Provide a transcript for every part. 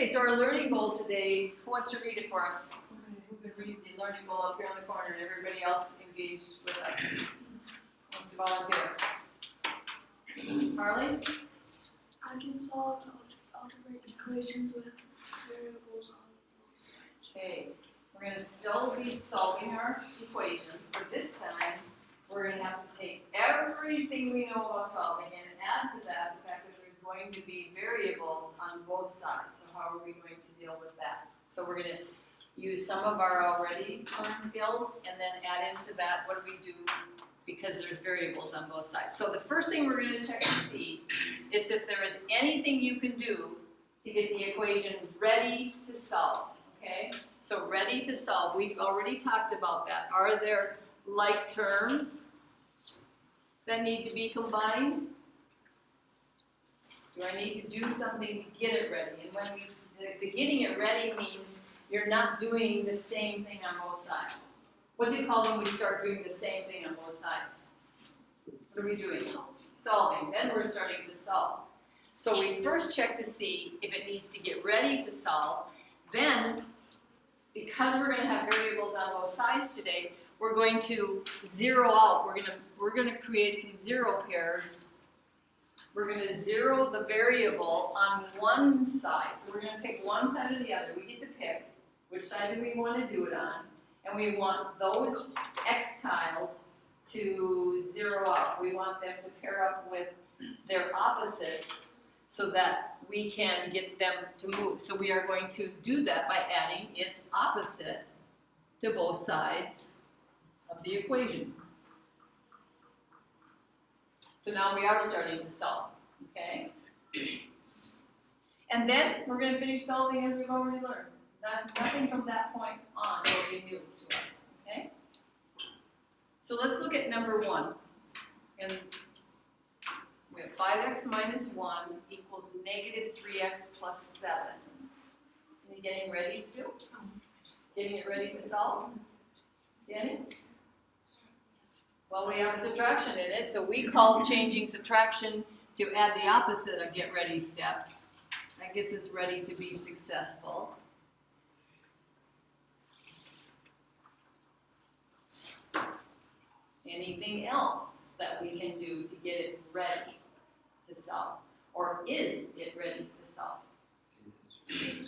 Okay, so our learning goal today, who wants to read it for us? Who can read the learning goal up here on the corner and everybody else engaged with us? Who wants to volunteer? Harley? I can solve algebraic equations with variables on both sides. Okay, we're going to still be solving our equations, but this time we're going to have to take everything we know about solving and add to that the fact that there's going to be variables on both sides. So how are we going to deal with that? So we're going to use some of our already learned skills and then add into that what do we do because there's variables on both sides. So the first thing we're going to check to see is if there is anything you can do to get the equation ready to solve, okay? So ready to solve, we've already talked about that. Are there like terms that need to be combined? Do I need to do something to get it ready? And when the getting it ready means you're not doing the same thing on both sides. What's it called when we start doing the same thing on both sides? What are we doing? Solving. Then we're starting to solve. So we first check to see if it needs to get ready to solve. Then, because we're going to have variables on both sides today, we're going to zero out. We're going to create some zero pairs. We're going to zero the variable on one side. So we're going to pick one side or the other. We get to pick which side do we want to do it on. And we want those x tiles to zero out. We want them to pair up with their opposites so that we can get them to move. So we are going to do that by adding its opposite to both sides of the equation. So now we are starting to solve, okay? And then we're going to finish solving as we've already learned. Nothing from that point on will be new to us, okay? So let's look at number 1. And we have 5x minus 1 equals negative 3x plus 7. Any getting ready to do? Getting it ready to solve? Danny? Well, we have a subtraction in it, so we call changing subtraction to add the opposite of get ready step. That gets us ready to be successful. Anything else that we can do to get it ready to solve? Or is it ready to solve?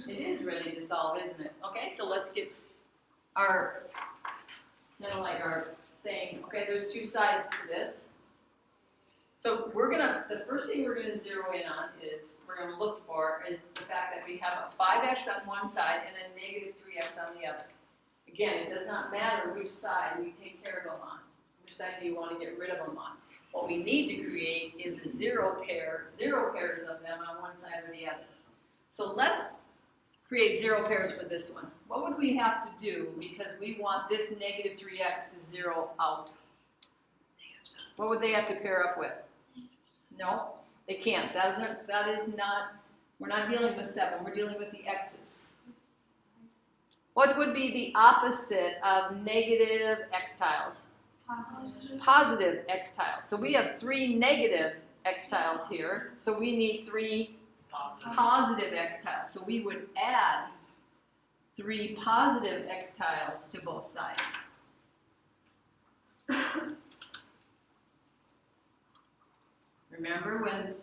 It is ready to solve, isn't it? Okay, so let's get our, kind of like our saying, okay, there's two sides to this. So the first thing we're gonna zero in on is, we're gonna look for is the fact that we have a 5x on one side and a negative 3x on the other. Again, it does not matter which side we take care of them on. Which side do you want to get rid of them on? What we need to create is a zero pairs of them on one side or the other. So let's create zero pairs for this one. What would we have to do because we want this negative 3x to zero out? What would they have to pair up with? No, they can't. That is not, we're not dealing with 7, we're dealing with the x's. What would be the opposite of negative x tiles? Positive x tiles. So we have 3 negative x tiles here. So we need 3 positive x tiles. So we would add 3 positive x tiles to both sides. Remember when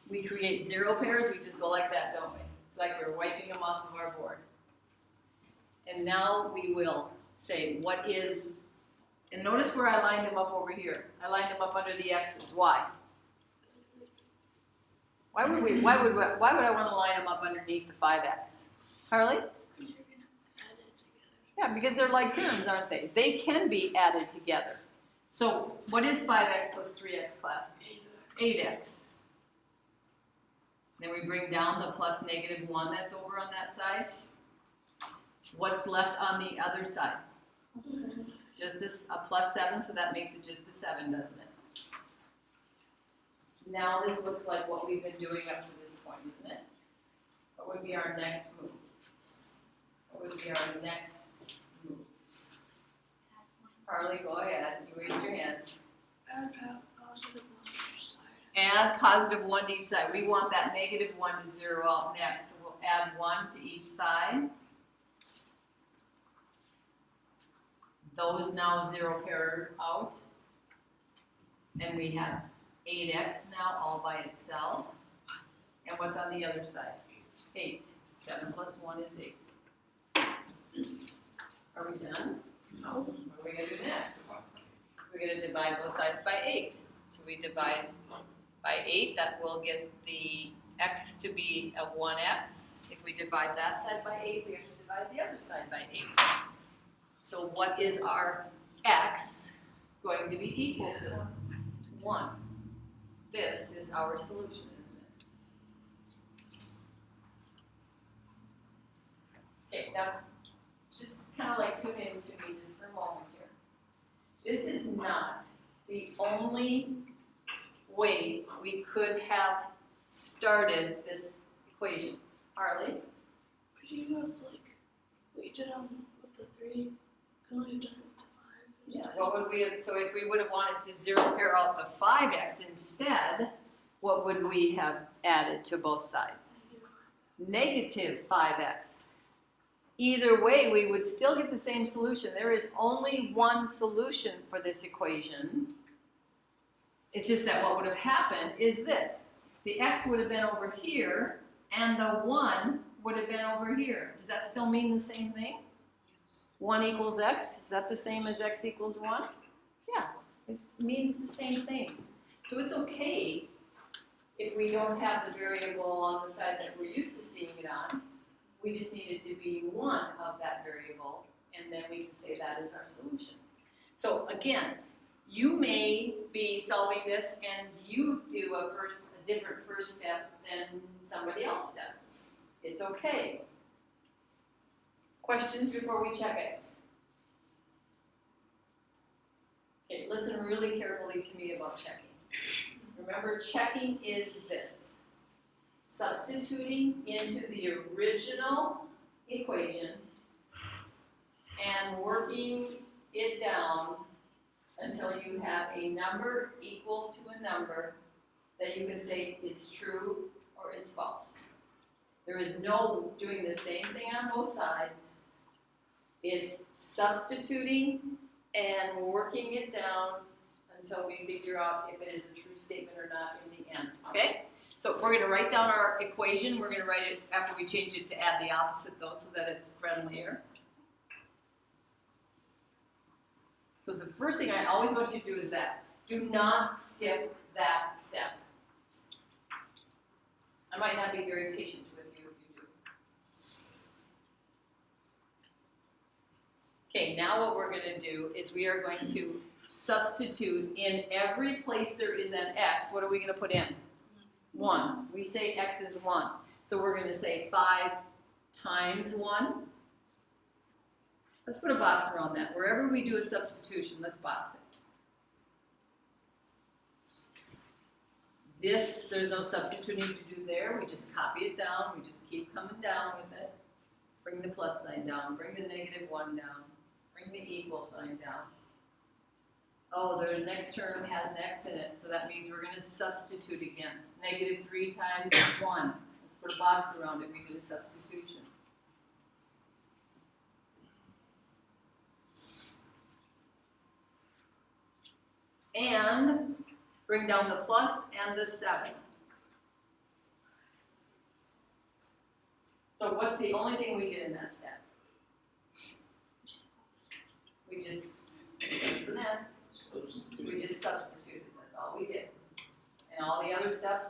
we create zero pairs, we just go like that, don't we? It's like we're wiping them off of our board. And now we will say what is. And notice where I lined them up over here. I lined them up under the x's. Why? Why would I want to line them up underneath the 5x? Harley? Yeah, because they're like terms, aren't they? They can be added together. So what is 5x plus 3x, class? 8x. Then we bring down the plus negative 1 that's over on that side. What's left on the other side? Just a plus 7, so that makes it just a 7, doesn't it? Now this looks like what we've been doing up to this point, isn't it? What would be our next move? What would be our next move? Harley, go ahead. You raised your hand. Add positive on each side. Add positive 1 to each side. We want that negative 1 to zero out next. So we'll add 1 to each side. Those now zero pair out. And we have 8x now all by itself. And what's on the other side? 8. 7 plus 1 is 8. Are we done? No. What are we going to do next? We're going to divide both sides by 8. So we divide by 8. That will get the x to be a 1x. If we divide that side by 8, we have to divide the other side by 8. So what is our x going to be equal to? 1. This is our solution, isn't it? Okay, now just kind of like tune in to me just for a moment here. This is not the only way we could have started this equation. Harley? Could you have like what you did on with the 3? Could only have done it with the 5. Yeah, what would we have, so if we would have wanted to zero pair out the 5x instead, what would we have added to both sides? Negative 5x. Either way, we would still get the same solution. There is only one solution for this equation. It's just that what would have happened is this. The x would have been over here, and the 1 would have been over here. Does that still mean the same thing? 1 equals x, is that the same as x equals 1? Yeah, it means the same thing. So it's okay if we don't have the variable on the side that we're used to seeing it on. We just need it to be one of that variable, and then we can say that is our solution. So again, you may be solving this and you do a different first step than somebody else does. It's okay. Questions before we check it? Okay, listen really carefully to me about checking. Remember, checking is this. Substituting into the original equation and working it down until you have a number equal to a number that you can say is true or is false. There is no doing the same thing on both sides. It's substituting and working it down until we figure out if it is a true statement or not in the end, okay? So we're going to write down our equation. We're going to write it after we change it to add the opposite though, so that it's friendlier. So the first thing I always want you to do is that. Do not skip that step. I might not be very patient with you if you do. Okay, now what we're going to do is we are going to substitute in every place there is an x. What are we going to put in? 1. We say x is 1. So we're going to say 5 times 1. Let's put a box around that. Wherever we do a substitution, let's box it. This, there's no substituting to do there. We just copy it down. We just keep coming down with it. Bring the plus sign down. Bring the negative 1 down. Bring the equal sign down. Oh, the next term has an x in it, so that means we're going to substitute again. Negative 3 times 1. Let's put a box around it. We did a substitution. And bring down the plus and the 7. So what's the only thing we did in that step? We just, we just substituted, that's all we did. And all the other stuff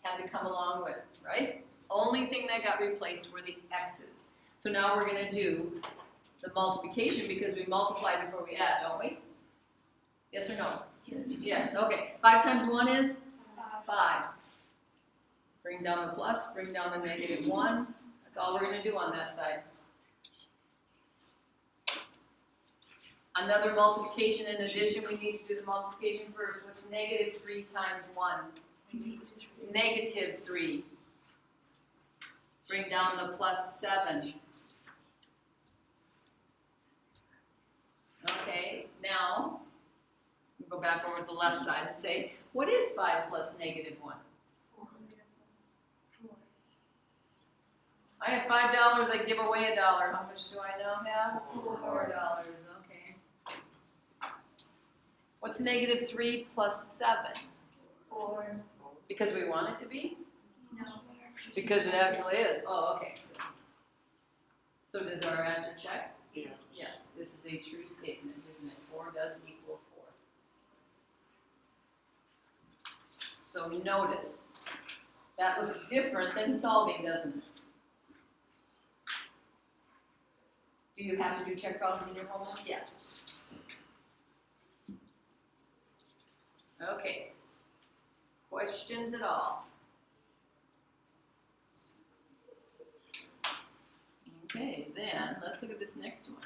had to come along with it, right? Only thing that got replaced were the x's. So now we're going to do the multiplication because we multiply before we add, don't we? Yes or no? Yes. Yes, okay. 5 times 1 is? 5. Bring down the plus, bring down the negative 1. That's all we're going to do on that side. Another multiplication in addition, we need to do the multiplication first. What's negative 3 times 1? Negative 3. Bring down the plus 7. Okay, now, we'll go back over to the left side and say, What is 5 plus negative 1? 4. I have $5, I give away $1. How much do I now have? $4. $4, okay. What's negative 3 plus 7? 4. Because we want it to be? No. Because it actually is. Oh, okay. So does our answer check? Yeah. Yes, this is a true statement, isn't it? 4 does equal 4. So notice, that looks different than solving, doesn't it? Do you have to do check problems in your homework? Yes. Okay. Questions at all? Okay, then let's look at this next one.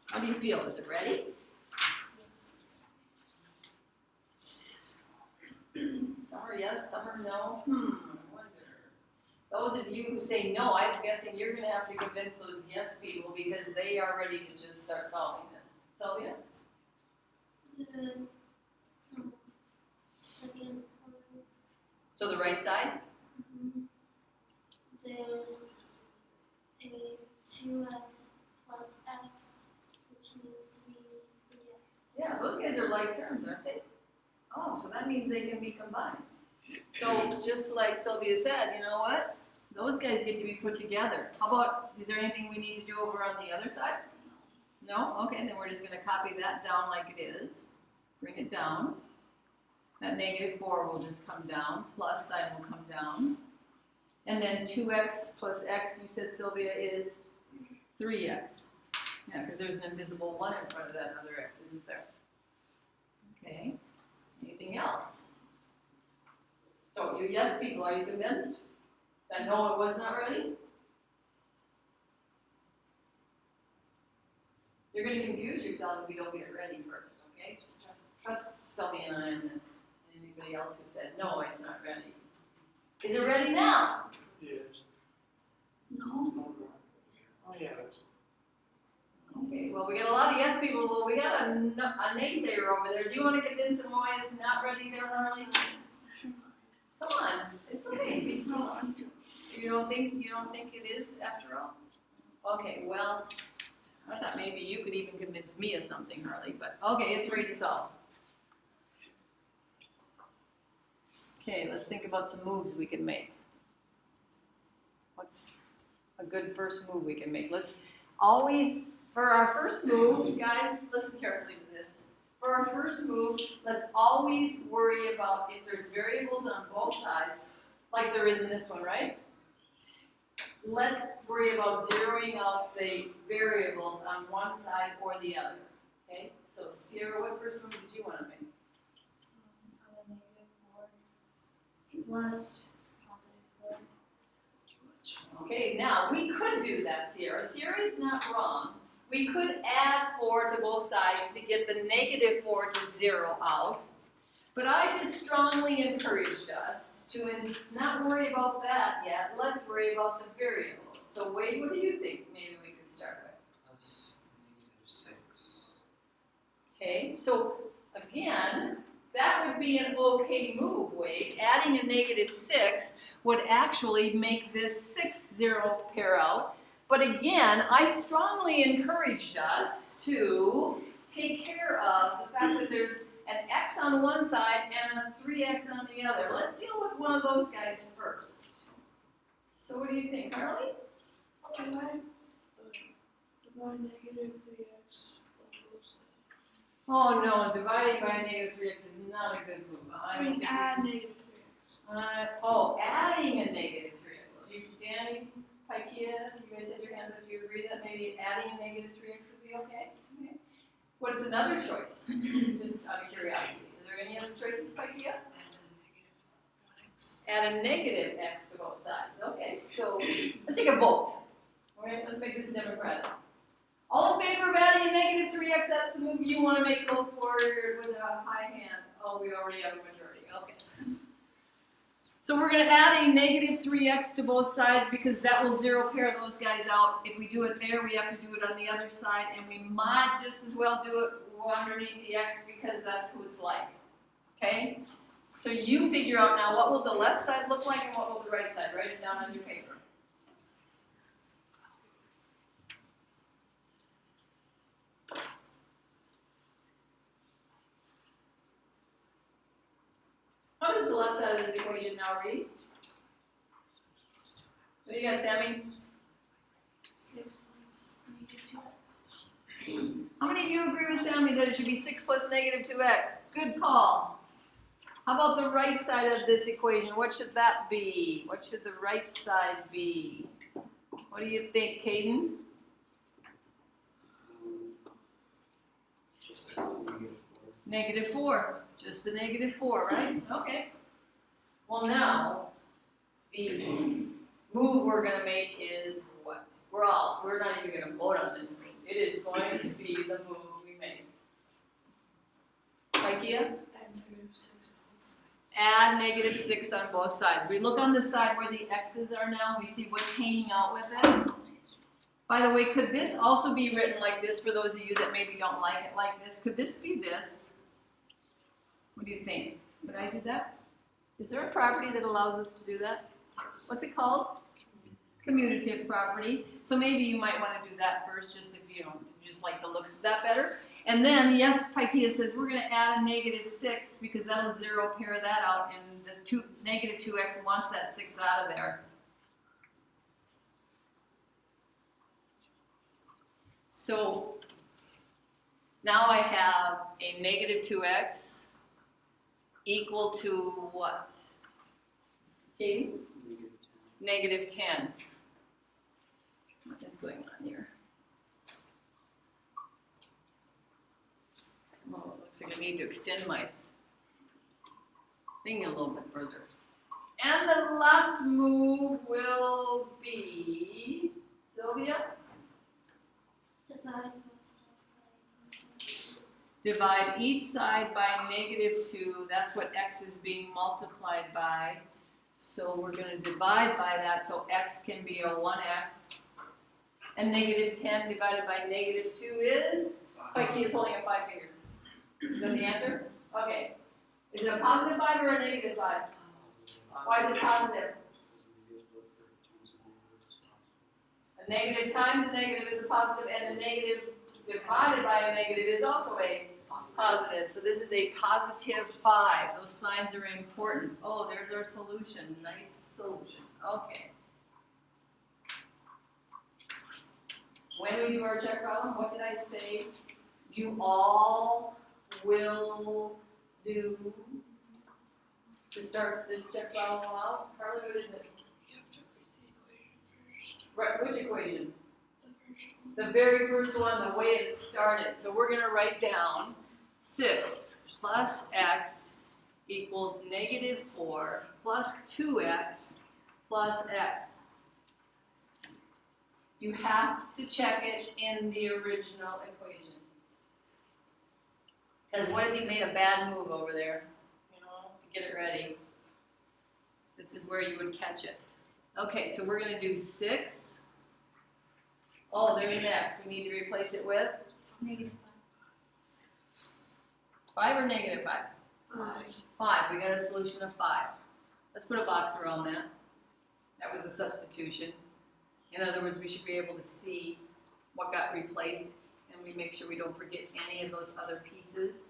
How do you feel? Is it ready? Some are yes, some are no. I wonder. Those of you who say no, I'm guessing you're going to have to convince those yes people because they are ready to just start solving this. Sylvia? The second one. So the right side? There's a 2x plus x, which needs to be 3x. Yeah, those guys are like terms, aren't they? Oh, so that means they can be combined. So just like Sylvia said, you know what? Those guys get to be put together. How about, is there anything we need to do over on the other side? No? Okay, then we're just going to copy that down like it is. Bring it down. That negative 4 will just come down. Plus sign will come down. And then 2x plus x, you said, Sylvia, is 3x. Yeah, because there's an invisible 1 in front of that other x, isn't there? Okay. Anything else? So, you yes people, are you convinced that no, it was not ready? You're going to confuse yourself if we don't get it ready first, okay? Just trust Sylvia and I on this. And anybody else who said, no, it's not ready. Is it ready now? Yes. No. Oh, yeah. Okay, well, we got a lot of yes people. Well, we got a naysayer over there. Do you want to convince them why it's not ready there, Harley? Come on, it's okay. Be smart. You don't think it is after all? Okay, well, I thought maybe you could even convince me of something, Harley. But okay, it's ready to solve. Okay, let's think about some moves we can make. What's a good first move we can make? Let's always, for our first move, guys, listen carefully to this. For our first move, let's always worry about if there's variables on both sides, like there is in this one, right? Let's worry about zeroing out the variables on one side or the other. Okay, so Sierra, what first move did you want to make? Plus positive 4. Okay, now we could do that, Sierra. Sierra's not wrong. We could add 4 to both sides to get the negative 4 to 0 out. But I just strongly encouraged us to not worry about that yet. Let's worry about the variables. So Wade, what do you think maybe we could start with? Plus -6. Okay, so again, that would be an okay move, Wade. Adding a -6 would actually make this 6-0 pair out. But again, I strongly encouraged us to take care of the fact that there's an x on one side and a 3x on the other. Let's deal with one of those guys first. So what do you think, Harley? Divide negative 3x on both sides. Oh no, dividing by -3x is not a good move. I mean, add negative 3x. Adding a -3x. Danny, Pikea, you guys had your hands up. Do you agree that maybe adding a -3x would be okay? Okay. What's another choice? Just out of curiosity. Is there any other choices, Pikea? Add a negative x to both sides. Okay, so let's take a vote. Okay, let's make this democratic. All in favor of adding a -3x, that's the move you want to make. Go forward with a high hand. Oh, we already have a majority. Okay. So we're going to add a -3x to both sides because that will 0 pair those guys out. If we do it there, we have to do it on the other side, and we might just as well do it go underneath the x because that's who it's like, okay? So you figure out now what will the left side look like and what will the right side, write it down on your paper. How does the left side of this equation now read? What do you got, Sammy? 6 plus negative 2x. How many of you agree with Sammy that it should be 6 plus negative 2x? Good call. How about the right side of this equation? What should that be? What should the right side be? What do you think, Caden? Just -4. Negative 4. Just the negative 4, right? Okay. Well, now, the move we're going to make is what? We're not even going to vote on this move. It is going to be the move we make. Ikea? Add negative 6 on both sides. Add -6 on both sides. We look on the side where the x's are now, we see what's hanging out with it. By the way, could this also be written like this for those of you that maybe don't like it like this? Could this be this? What do you think? Could I do that? Is there a property that allows us to do that? What's it called? Commutative property. So maybe you might want to do that first, just if you just like the looks of that better. And then, yes, Paitia says we're going to add a -6 because that'll zero pair that out, and the negative 2x wants that 6 out of there. So now I have a negative 2x equal to what? Okay. Negative 10. What is going on here? Oh, it looks like I need to extend my thing a little bit further. And the last move will be, Sylvia? Divide each side by -2. That's what x is being multiplied by. So we're going to divide by that, so x can be a 1x. And -10 divided by -2 is? Pikey is holding up 5 fingers. Is that the answer? Okay. Is it a positive 5 or a negative 5? Why is it positive? A negative times a negative is a positive, and a negative divided by a negative is also a positive. So this is a positive 5. Those signs are important. Oh, there's our solution. Nice solution. Okay. When we do our check problem, what did I say? You all will do to start this check problem out. Harley, what is it? You have to write the equation first. Right, which equation? The first one. The very first one, the way it started. So we're going to write down 6 plus x equals -4 plus 2x plus x. You have to check it in the original equation. Because what if you made a bad move over there, to get it ready? This is where you would catch it. Okay, so we're going to do 6. Oh, there's an x. We need to replace it with? Negative 5 or negative 5? 5. 5. We got a solution of 5. Let's put a box around that. That was the substitution. In other words, we should be able to see what got replaced, and we make sure we don't forget any of those other pieces.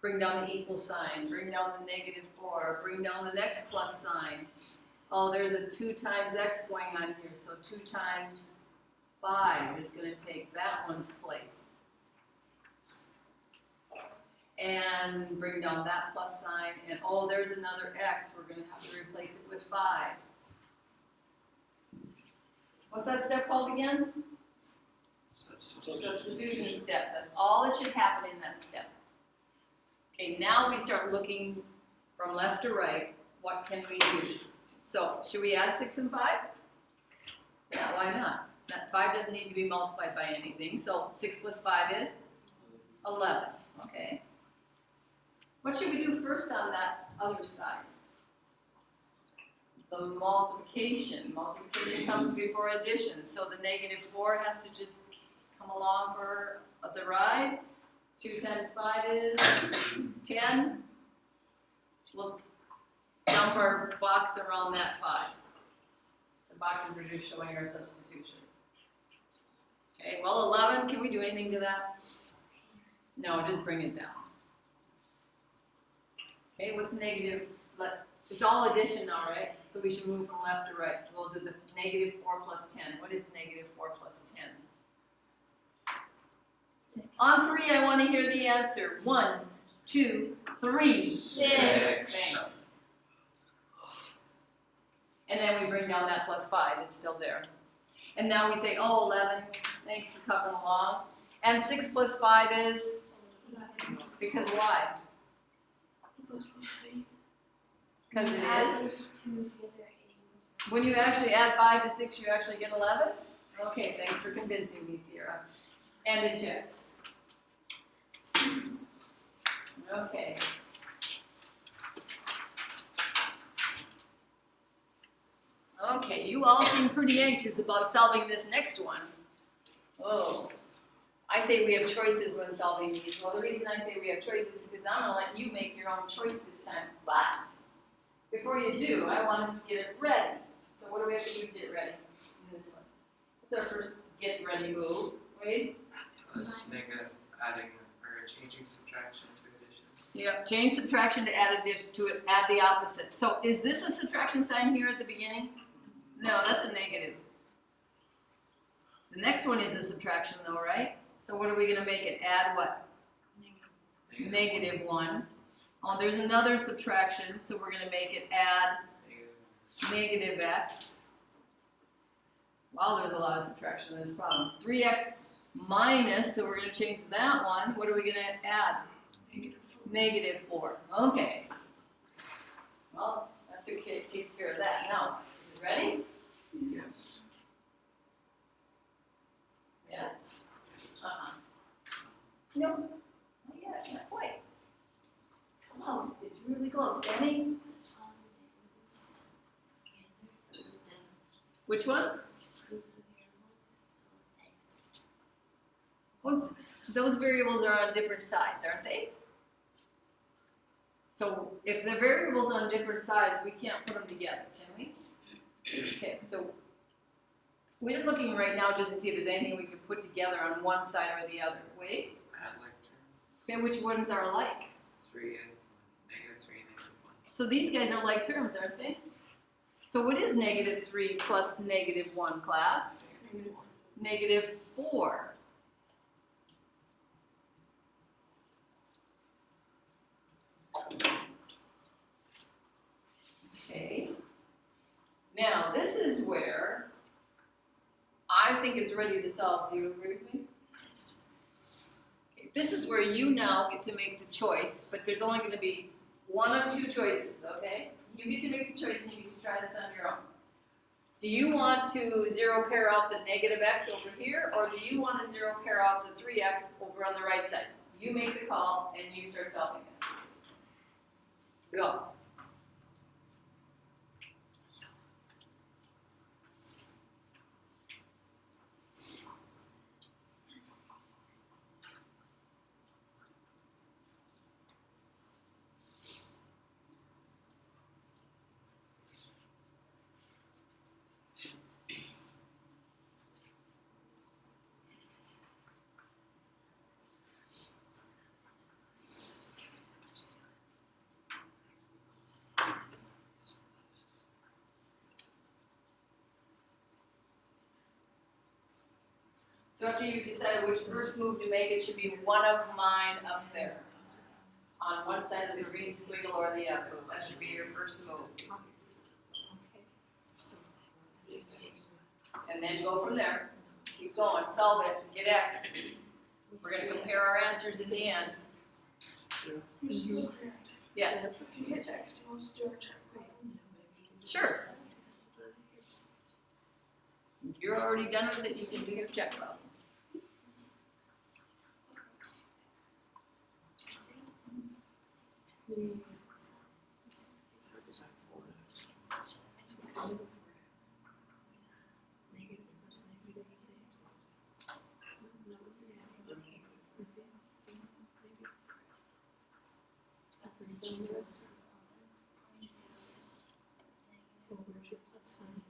Bring down the equal sign, bring down the -4, bring down the next plus sign. Oh, there's a 2 times x going on here, so 2 times 5 is going to take that one's place. And bring down that plus sign, and oh, there's another x. We're going to have to replace it with 5. What's that step called again? Substitution step. That's all that should happen in that step. Okay, now we start looking from left to right. What can we do? So, should we add 6 and 5? Yeah, why not? That 5 doesn't need to be multiplied by anything. So 6 plus 5 is 11. Okay. What should we do first on that other side? The multiplication. Multiplication comes before addition. So the -4 has to just come along for the ride. 2 times 5 is 10. We'll dump our box around that 5. The boxes are just showing our substitution. Okay, well, 11, can we do anything to that? No, just bring it down. Okay, what's negative? It's all addition now, right? So we should move from left to right. We'll do the negative 4 plus 10. What is negative 4 plus 10? On 3, I want to hear the answer. 1, 2, 3. 6. Thanks. And then we bring down that plus 5. It's still there. And now we say, oh, 11. Thanks for coming along. And 6 plus 5 is? Because why? Because it is? When you actually add 5 to 6, you actually get 11? Okay, thanks for convincing me, Sierra. And it checks. Okay. Okay, you all seem pretty anxious about solving this next one. Oh. I say we have choices when solving these. Well, the reason I say we have choices is because I'm going to let you make your own choice this time. But before you do, I want us to get it ready. So what do we have to do to get ready in this one? What's our first get ready move? Wade? Plus negative adding or changing subtraction to addition. Yep, change subtraction to add addition to it, add the opposite. So is this a subtraction sign here at the beginning? No, that's a negative. The next one is a subtraction though, right? So what are we going to make it? Add what? Negative 1. Oh, there's another subtraction, so we're going to make it add negative x. Well, there's a lot of subtraction in this problem. 3x minus, so we're going to change that one. What are we going to add? Negative 4. Okay. Well, that takes care of that. Now, you ready? Yes. Yes? Nope. Not yet, not quite. It's close. It's really close. Danny? Which ones? Well, those variables are on different sides, aren't they? So if the variables on different sides, we can't put them together, can we? Okay, so we're looking right now just to see if there's anything we can put together on one side or the other. Wait. Add like terms. Okay, which ones are like? 3 and negative 3 and negative 1. So these guys are like terms, aren't they? So what is negative 3 plus negative 1, class? Negative 4. Okay. Now, this is where I think it's ready to solve. Do you agree with me? Okay. This is where you now get to make the choice, but there's only going to be one of two choices, okay? You get to make the choice and you get to try this on your own. Do you want to zero pair out the negative x over here, or do you want to zero pair out the 3x over on the right side? You make the call and you start solving this. Go. So after you've decided which first move to make, it should be one of mine up there. On one side of the green squiggle or the other. That should be your first move. And then go from there. Keep going, solve it, get x. We're going to compare our answers in the end. Yes? Sure. You're already done with it, you can do your check problem. your plus sign.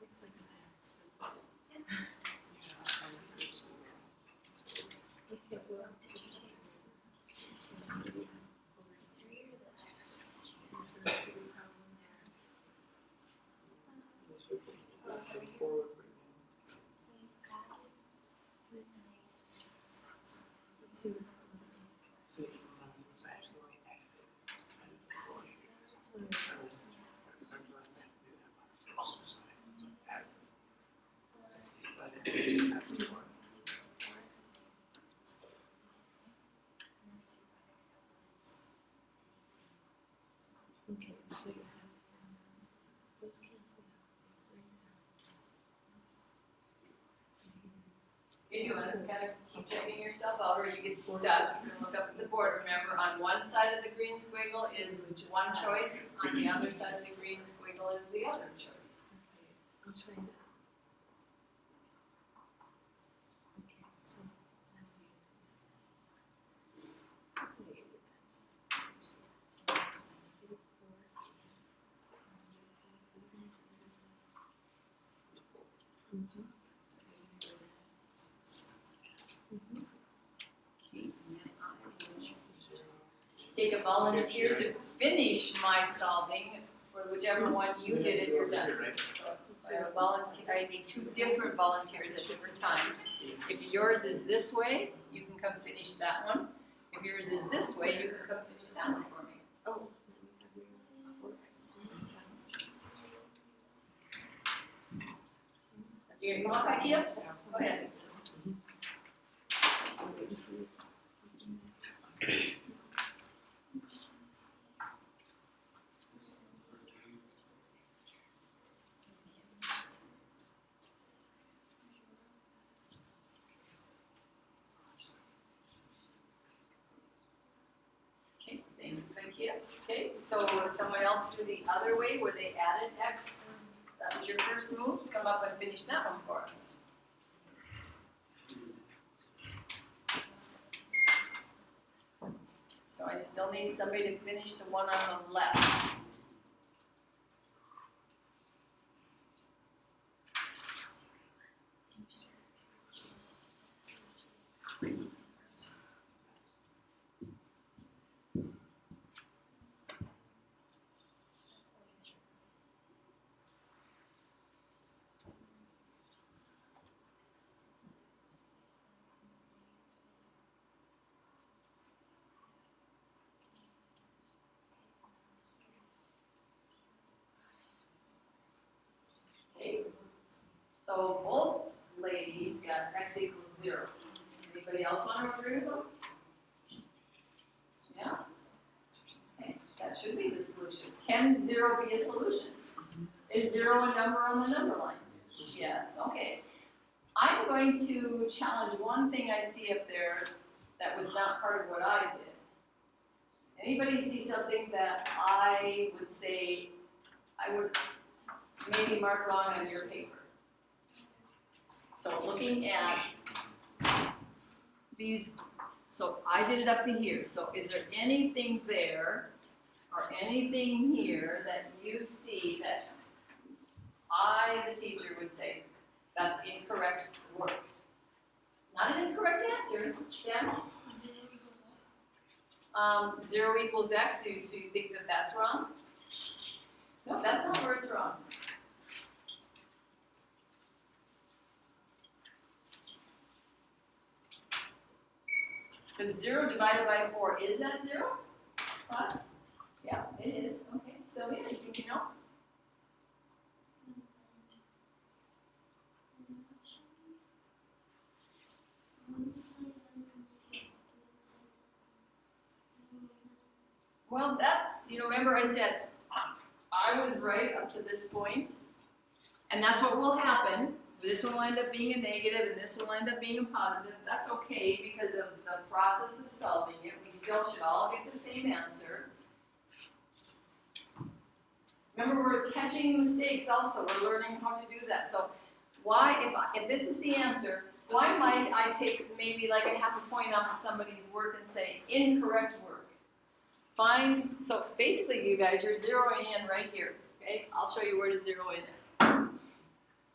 It's like that. Okay, well, just take. So maybe over here, there's supposed to be problem there. Let's see what's going on. Okay, so you have those cancel out. So bring You want to kind of keep checking yourself out, or you get stuck, and look up at the board. Remember, on one side of the green squiggle is one choice, on the other side of the green squiggle is the other choice. Okay, I'm trying to. Okay, so now Take a volunteer to finish my solving for whichever one you did if you're done. So I volunteer, I need 2 different volunteers at different times. If yours is this way, you can come finish that one. If yours is this way, you can come finish that one for me. Oh. You gonna come up back here? Go ahead. Okay, thank you. Okay, so someone else do the other way where they added X. That was your first move. Come up and finish that one for us. So I still need somebody to finish the one on the left. Okay, so both ladies got X equals 0. Anybody else want to agree with them? Yeah? Okay, that should be the solution. Can 0 be a solution? Is 0 a number on the number line? Yes, okay. I'm going to challenge one thing I see up there that was not part of what I did. Anybody see something that I would say I would maybe mark wrong on your paper? So looking at these, so I did it up to here. So is there anything there or anything here that you see that I, the teacher, would say that's incorrect work? Not an incorrect answer, Jen. 0 equals X, so you think that that's wrong? No, that's not where it's wrong. Because 0 divided by 4, is that 0? What? Yeah, it is. Okay, Sylvia, you think you know? Well, that's, remember I said, I was right up to this point, and that's what will happen. This will end up being a negative, and this will end up being a positive. That's okay because of the process of solving it. We still should all get the same answer. Remember, we're catching mistakes also. We're learning how to do that. So why, if this is the answer, why might I take maybe like a half a point off of somebody's work and say incorrect work? Find, so basically you guys are zeroing in right here, okay? I'll show you where to zero in.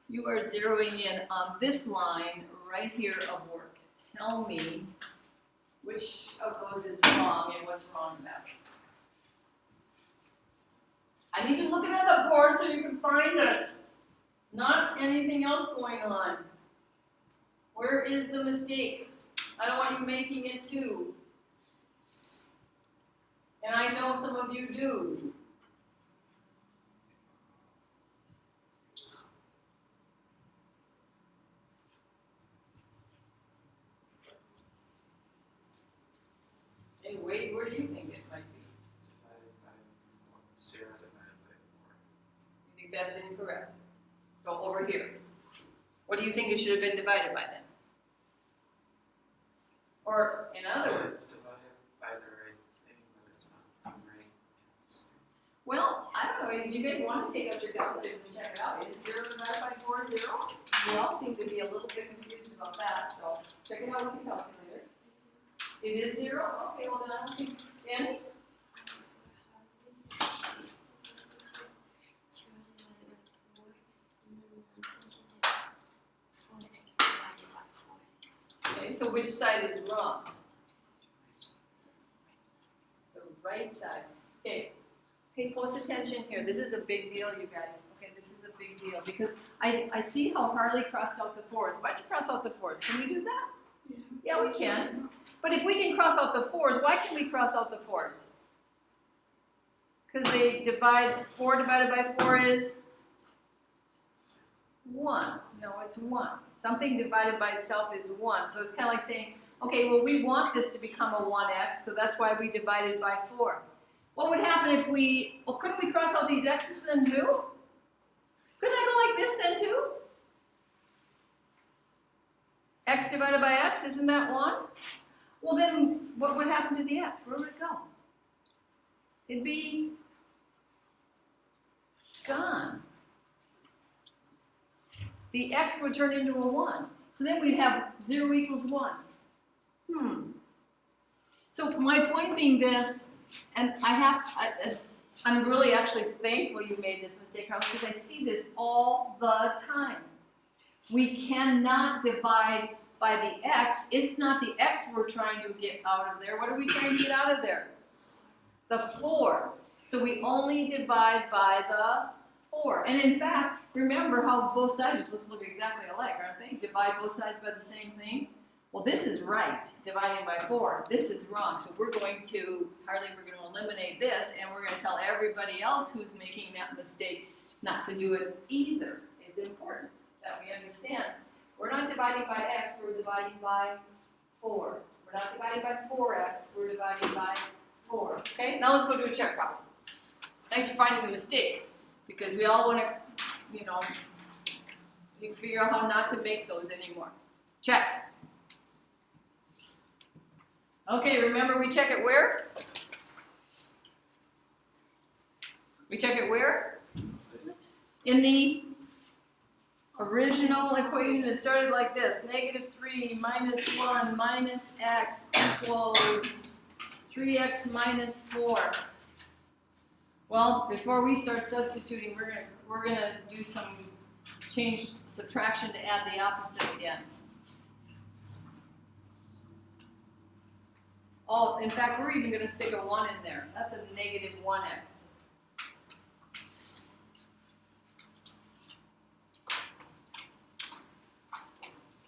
You are zeroing in on this line right here of work. Tell me which of those is wrong and what's wrong about it. I need you looking at the board so you can find it. Not anything else going on. Where is the mistake? I don't want you making it too. And I know some of you do. Hey, Wade, where do you think it might be? Divided by 0 divided by 4. You think that's incorrect? So over here. What do you think it should have been divided by then? Or in other words, It's divided by the right thing, but it's not the right answer. well, I don't know, if you guys want to take out your calculators and check it out, is 0 divided by 4 0? We all seem to be a little bit confused about that, so check it out with your calculator. It is 0? Okay, well then I don't think, Danny? Okay, so which side is wrong? The right side. Okay, pay close attention here. This is a big deal, you guys. Okay, this is a big deal because I see how Harley crossed out the 4s. Why'd you cross out the 4s? Can we do that? Yeah, we can. But if we can cross out the 4s, why can we cross out the 4s? Because they divide, 4 divided by 4 is 1. No, it's 1. Something divided by itself is 1. So it's kind of like saying, okay, well, we want this to become a 1x, so that's why we divided by 4. What would happen if we, well, couldn't we cross out these x's then too? Couldn't I go like this then too? X divided by x, isn't that 1? Well then, what would happen to the x? Where would it go? It'd be gone. The x would turn into a 1. So then we'd have 0 equals 1. So my point being this, and I'm really actually thankful you made this mistake, Carlos, because I see this all the time. We cannot divide by the x. It's not the x we're trying to get out of there. What are we trying to get out of there? The 4. So we only divide by the 4. And in fact, remember how both sides are supposed to look exactly alike, aren't they? Divide both sides by the same thing. Well, this is right, dividing by 4. This is wrong. So we're going to, Harley, we're going to eliminate this, and we're going to tell everybody else who's making that mistake not to do it either. It's important that we understand. We're not dividing by x, we're dividing by 4. We're not dividing by 4x, we're dividing by 4. Okay, now let's go do a check problem. Thanks for finding the mistake, because we all want to, you know, figure out how not to make those anymore. Check. Okay, remember we check it where? We check it where? In the original equation, it started like this. -3 minus 1 minus x equals 3x minus 4. Well, before we start substituting, we're gonna do some change subtraction to add the opposite again. Oh, in fact, we're even gonna stick a 1 in there. That's a -1x.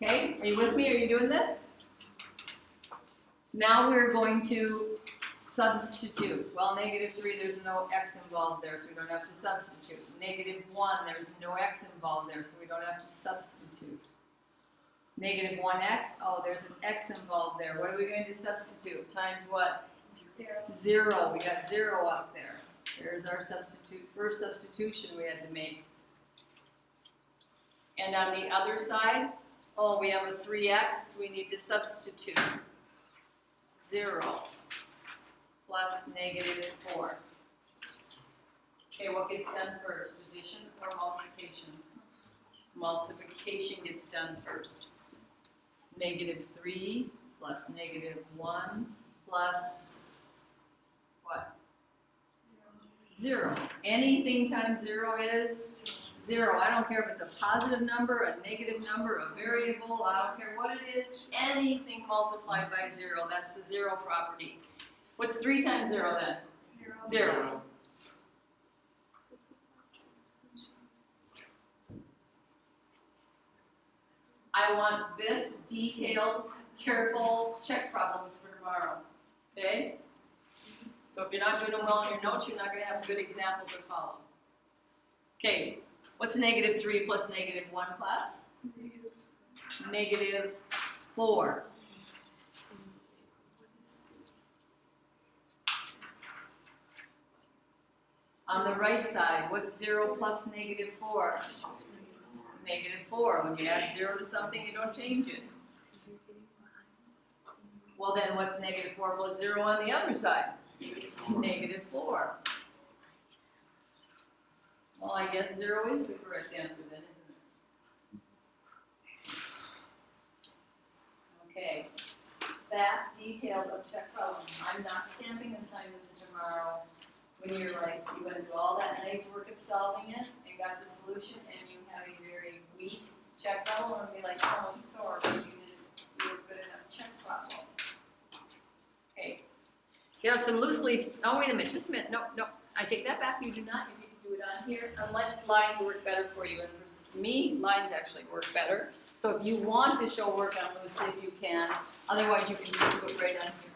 Okay, are you with me? Are you doing this? Now we're going to substitute. Well, -3, there's no x involved there, so we don't have to substitute. -1, there's no x involved there, so we don't have to substitute. -1x, oh, there's an x involved there. What are we going to substitute? Times what? 0. We got 0 up there. There's our substitute. First substitution we had to make. And on the other side, oh, we have a 3x. We need to substitute. 0 plus -4. Okay, what gets done first? Addition or multiplication? Multiplication gets done first. -3 plus -1 plus what? 0. Anything times 0 is 0. I don't care if it's a positive number, a negative number, a variable, I don't care what it is. Anything multiplied by 0, that's the 0 property. What's 3 times 0 then? 0. I want this detailed, careful check problems for tomorrow, okay? So if you're not doing them well in your notes, you're not going to have a good example to follow. Okay, what's negative 3 plus negative 1, class? Negative 4. On the right side, what's 0 plus negative 4? Negative 4. When you add 0 to something, you don't change it. Well then, what's negative 4 plus 0 on the other side? Negative 4. Well, I guess 0 is the correct answer then, isn't it? Okay. That detailed of check problem. I'm not stamping assignments tomorrow when you're like, you went through all that nice work of solving it and got the solution and you have a very weak check problem and be like, oh, I'm sorry, you didn't do a good enough check problem. Okay. There are some loose leaf, oh, wait a minute, just a minute, no, I take that back, you do not, you need to do it on here, unless lines work better for you, and for me, lines actually work better. So if you want to show work on loose leaf, you can, otherwise you can just do it right on here.